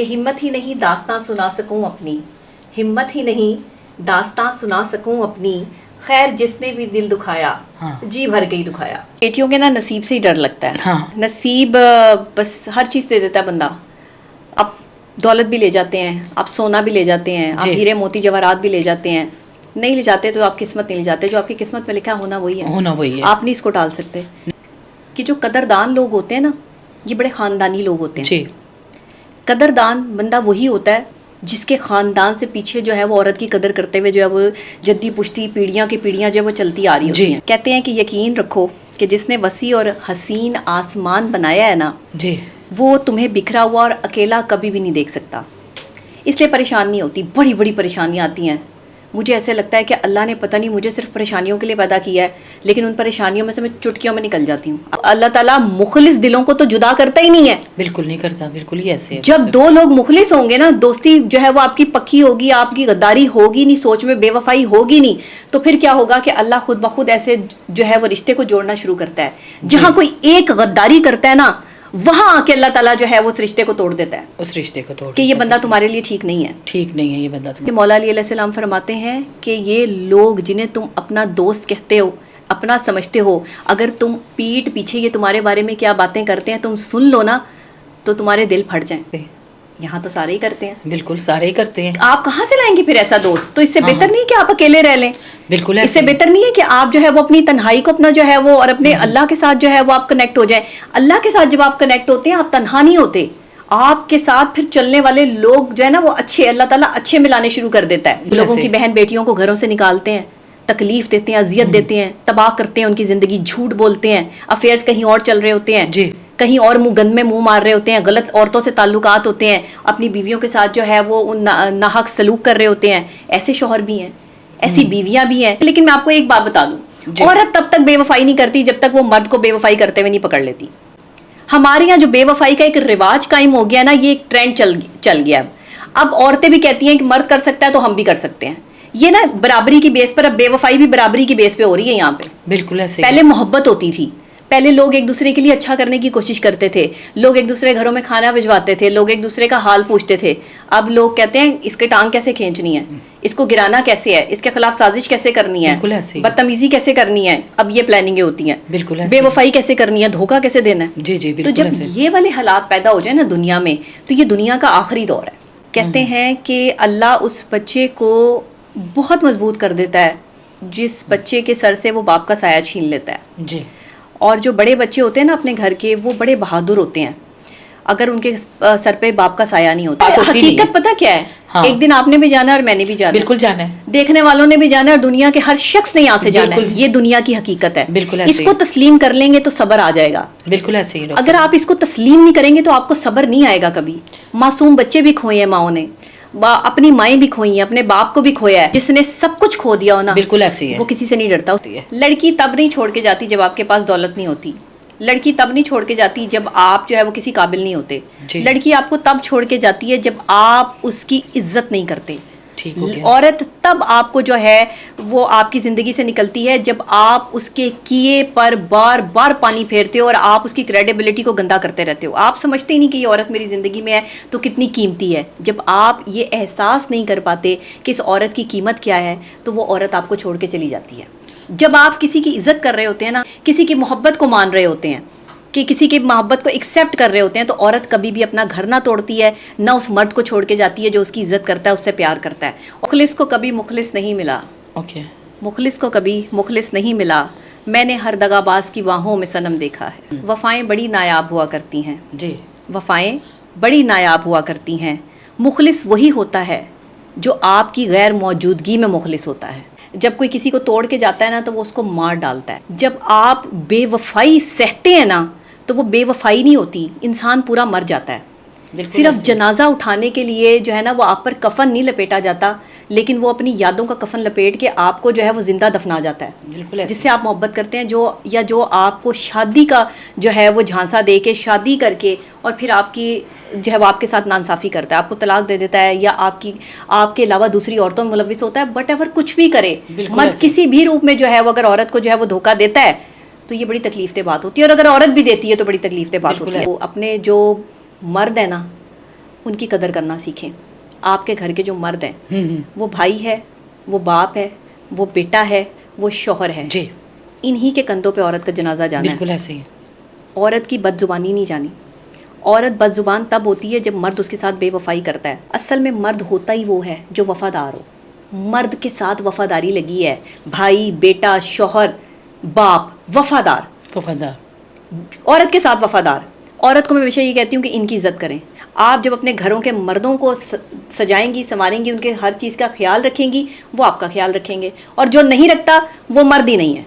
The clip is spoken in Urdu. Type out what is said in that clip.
کہ ہمت ہی نہیں داستاں سنا سکوں اپنی، ہمت ہی نہیں داستاں سنا سکوں اپنی، خیر جس نے بھی دل دکھایا جی بھر کے ہی دکھایا۔ بیٹیوں کے نا نصیب سے ہی ڈر لگتا ہے، نصیب بس ہر چیز دے دیتا ہے بندہ، اب دولت بھی لے جاتے ہیں، آپ سونا بھی لے جاتے ہیں، آپ ہیرے موتی جواہرات بھی لے جاتے ہیں، نہیں لے جاتے تو آپ قسمت نہیں لے جاتے، جو آپ کی قسمت میں لکھا ہونا وہی ہے، آپ نہیں اس کو ٹال سکتے۔ کہ جو قدردان لوگ ہوتے ہیں نا، یہ بڑے خاندانی لوگ ہوتے ہیں۔ قدردان بندہ وہی ہوتا ہے جس کے خاندان سے پیچھے جو ہے وہ عورت کی قدر کرتے ہوئے جو ہے وہ جدی پشتی پیڑھیاں کی پیڑھیاں جو ہے وہ چلتی آ رہی ہوتی ہیں۔ کہتے ہیں کہ یقین رکھو کہ جس نے وسیع اور حسین آسمان بنایا ہے نا، وہ تمہیں بکھرا ہوا اور اکیلا کبھی بھی نہیں دیکھ سکتا، اس لیے پریشان نہیں ہوتی۔ بڑی بڑی پریشانیاں آتی ہیں، مجھے ایسے لگتا ہے کہ اللہ نے پتہ نہیں مجھے صرف پریشانیوں کے لیے پیدا کیا ہے، لیکن ان پریشانیوں میں سے میں چٹکیوں میں نکل جاتی ہوں۔ اللہ تعالیٰ مخلص دلوں کو تو جدا کرتا ہی نہیں ہے، بالکل نہیں کرتا، بالکل ہی ایسے ہے۔ جب دو لوگ مخلص ہوں گے نا، دوستی جو ہے وہ آپ کی پکی ہوگی، آپ کی غداری ہوگی نہیں، سوچ میں بے وفائی ہوگی نہیں، تو پھر کیا ہوگا کہ اللہ خود بخود ایسے جو ہے وہ رشتے کو جوڑنا شروع کرتا ہے۔ جہاں کوئی ایک غداری کرتا ہے نا، وہاں آ کے اللہ تعالیٰ جو ہے وہ اس رشتے کو توڑ دیتا ہے، اس رشتے کو توڑ کہ یہ بندہ تمہارے لیے ٹھیک نہیں ہے، ٹھیک نہیں ہے یہ بندہ۔ کہ مولا علی علیہ السلام فرماتے ہیں کہ یہ لوگ جنہیں تم اپنا دوست کہتے ہو، اپنا سمجھتے ہو، اگر تم پیٹھ پیچھے یہ تمہارے بارے میں کیا باتیں کرتے ہیں تم سن لو نا، تو تمہارے دل پھٹ جائیں۔ یہاں تو سارے ہی کرتے ہیں، بالکل سارے ہی کرتے ہیں۔ آپ کہاں سے لائیں گے پھر ایسا دوست؟ تو اس سے بہتر نہیں کہ آپ اکیلے رہ لیں، بالکل اس سے بہتر نہیں ہے کہ آپ جو ہے وہ اپنی تنہائی کو اپنا جو ہے وہ اور اپنے اللہ کے ساتھ جو ہے وہ آپ کنیکٹ ہو جائیں۔ اللہ کے ساتھ جب آپ کنیکٹ ہوتے ہیں آپ تنہا نہیں ہوتے، آپ کے ساتھ پھر چلنے والے لوگ جو ہے نا وہ اچھے، اللہ تعالیٰ اچھے ملانے شروع کر دیتا ہے۔ لوگوں کی بہن بیٹیوں کو گھروں سے نکالتے ہیں، تکلیف دیتے ہیں، اذیت دیتے ہیں، تباہ کرتے ہیں ان کی زندگی، جھوٹ بولتے ہیں، افیئرز کہیں اور چل رہے ہوتے ہیں، کہیں اور گند میں منہ مار رہے ہوتے ہیں، غلط عورتوں سے تعلقات ہوتے ہیں، اپنی بیویوں کے ساتھ جو ہے وہ ناحق سلوک کر رہے ہوتے ہیں۔ ایسے شوہر بھی ہیں، ایسی بیویاں بھی ہیں۔ لیکن میں آپ کو ایک بات بتا دوں، عورت تب تک بے وفائی نہیں کرتی جب تک وہ مرد کو بے وفائی کرتے ہوئے نہیں پکڑ لیتی۔ ہمارے یہاں جو بے وفائی کا ایک رواج قائم ہو گیا نا، یہ ایک ٹرینڈ چل گیا۔ اب عورتیں بھی کہتی ہیں کہ مرد کر سکتا ہے تو ہم بھی کر سکتے ہیں، یہ نا برابری کی بیس پر، اب بے وفائی بھی برابری کی بیس پہ ہو رہی ہے یہاں پہ۔ بالکل ایسے پہلے محبت ہوتی تھی، پہلے لوگ ایک دوسرے کے لیے اچھا کرنے کی کوشش کرتے تھے، لوگ ایک دوسرے گھروں میں کھانا بھجواتے تھے، لوگ ایک دوسرے کا حال پوچھتے تھے۔ اب لوگ کہتے ہیں اس کے ٹانگ کیسے کھینچنی ہے، اس کو گرانا کیسے ہے، اس کے خلاف سازش کیسے کرنی ہے، بدتمیزی کیسے کرنی ہے، اب یہ پلاننگیں ہوتی ہیں۔ بے وفائی کیسے کرنی ہے، دھوکہ کیسے دینا ہے۔ تو جب یہ والے حالات پیدا ہو جائیں نا دنیا میں، تو یہ دنیا کا آخری دور ہے۔ کہتے ہیں کہ اللہ اس بچے کو بہت مضبوط کر دیتا ہے جس بچے کے سر سے وہ باپ کا سایہ چھین لیتا ہے۔ اور جو بڑے بچے ہوتے ہیں نا اپنے گھر کے، وہ بڑے بہادر ہوتے ہیں اگر ان کے سر پہ باپ کا سایہ نہیں ہوتا۔ حقیقت پتہ کیا ہے، ایک دن آپ نے بھی جانا ہے اور میں نے بھی جانا ہے، بالکل جانا ہے، دیکھنے والوں نے بھی جانا ہے، اور دنیا کے ہر شخص نے یہاں سے جانا ہے۔ یہ دنیا کی حقیقت ہے، اس کو تسلیم کر لیں گے تو صبر آ جائے گا۔ بالکل ایسے ہی۔ اگر آپ اس کو تسلیم نہیں کریں گے تو آپ کو صبر نہیں آئے گا کبھی۔ معصوم بچے بھی کھوئے ہیں ماؤں نے، اپنی مائیں بھی کھوئی ہیں، اپنے باپ کو بھی کھویا ہے۔ جس نے سب کچھ کھو دیا ہو نا، بالکل ایسی ہے، وہ کسی سے نہیں ڈرتا ہوتی ہے۔ لڑکی تب نہیں چھوڑ کے جاتی جب آپ کے پاس دولت نہیں ہوتی، لڑکی تب نہیں چھوڑ کے جاتی جب آپ جو ہے وہ کسی قابل نہیں ہوتے، لڑکی آپ کو تب چھوڑ کے جاتی ہے جب آپ اس کی عزت نہیں کرتے۔ عورت تب آپ کو جو ہے وہ آپ کی زندگی سے نکلتی ہے جب آپ اس کے کیے پر بار بار پانی پھیرتے ہو اور آپ اس کی کریڈیبلٹی کو گندا کرتے رہتے ہو۔ آپ سمجھتے ہی نہیں کہ یہ عورت میری زندگی میں ہے تو کتنی قیمتی ہے۔ جب آپ یہ احساس نہیں کر پاتے کہ اس عورت کی قیمت کیا ہے، تو وہ عورت آپ کو چھوڑ کے چلی جاتی ہے۔ جب آپ کسی کی عزت کر رہے ہوتے ہیں نا، کسی کی محبت کو مان رہے ہوتے ہیں، کہ کسی کی محبت کو ایکسیپٹ کر رہے ہوتے ہیں، تو عورت کبھی بھی اپنا گھر نہ توڑتی ہے، نہ اس مرد کو چھوڑ کے جاتی ہے جو اس کی عزت کرتا ہے، اس سے پیار کرتا ہے۔ مخلص کو کبھی مخلص نہیں ملا، مخلص کو کبھی مخلص نہیں ملا، میں نے ہر دغا باز کی باہوں میں صنم دیکھا ہے۔ وفائیں بڑی نایاب ہوا کرتی ہیں، وفائیں بڑی نایاب ہوا کرتی ہیں، مخلص وہی ہوتا ہے جو آپ کی غیر موجودگی میں مخلص ہوتا ہے۔ جب کوئی کسی کو توڑ کے جاتا ہے نا تو وہ اس کو مار ڈالتا ہے۔ جب آپ بے وفائی سہتے ہیں نا تو وہ بے وفائی نہیں ہوتی، انسان پورا مر جاتا ہے۔ صرف جنازہ اٹھانے کے لیے جو ہے نا وہ آپ پر کفن نہیں لپیٹا جاتا، لیکن وہ اپنی یادوں کا کفن لپیٹ کے آپ کو جو ہے وہ زندہ دفنا جاتا ہے، جس سے آپ محبت کرتے ہیں، جو آپ کو شادی کا جو ہے وہ جھانسا دے کے شادی کر کے اور پھر آپ کی جو ہے وہ آپ کے ساتھ ناانصافی کرتا ہے، آپ کو طلاق دے دیتا ہے، یا آپ کے علاوہ دوسری عورتوں میں ملوث ہوتا ہے، بٹ ایور کچھ بھی کرے، مرد کسی بھی روپ میں جو ہے وہ اگر عورت کو جو ہے وہ دھوکہ دیتا ہے تو یہ بڑی تکلیف دہ بات ہوتی ہے، اور اگر عورت بھی دیتی ہے تو بڑی تکلیف دہ بات ہوتی ہے۔ اپنے جو مرد ہے نا ان کی قدر کرنا سیکھیں. آپ کے گھر کے جو مرد ہیں وہ بھائی ہے, وہ باپ ہے, وہ بیٹا ہے, وہ شوہر ہے, جی انہی کے کندھوں پہ عورت کا جنازہ جانا ہے. بالکل ایسے ہی. عورت کی بد زبانی نہیں جانی. عورت بد زبان تب ہوتی ہے جب مرد اس کے ساتھ بے وفائی کرتا ہے. اصل میں مرد ہوتا ہی وہ ہے جو وفادار ہو. مرد کے ساتھ وفاداری لگی ہے, بھائی, بیٹا, شوہر, باپ, وفادار. وفادار. عورت کے ساتھ وفادار. عورت کو میں ہمیشہ یہ کہتی ہوں کہ ان کی عزت کریں. آپ جب اپنے گھروں کے مردوں کو سجائیں گی, سنواریں گی, ان کے ہر چیز کا خیال رکھیں گی, وہ آپ کا خیال رکھیں گے. اور جو نہیں رکھتا وہ مرد ہی نہیں ہے.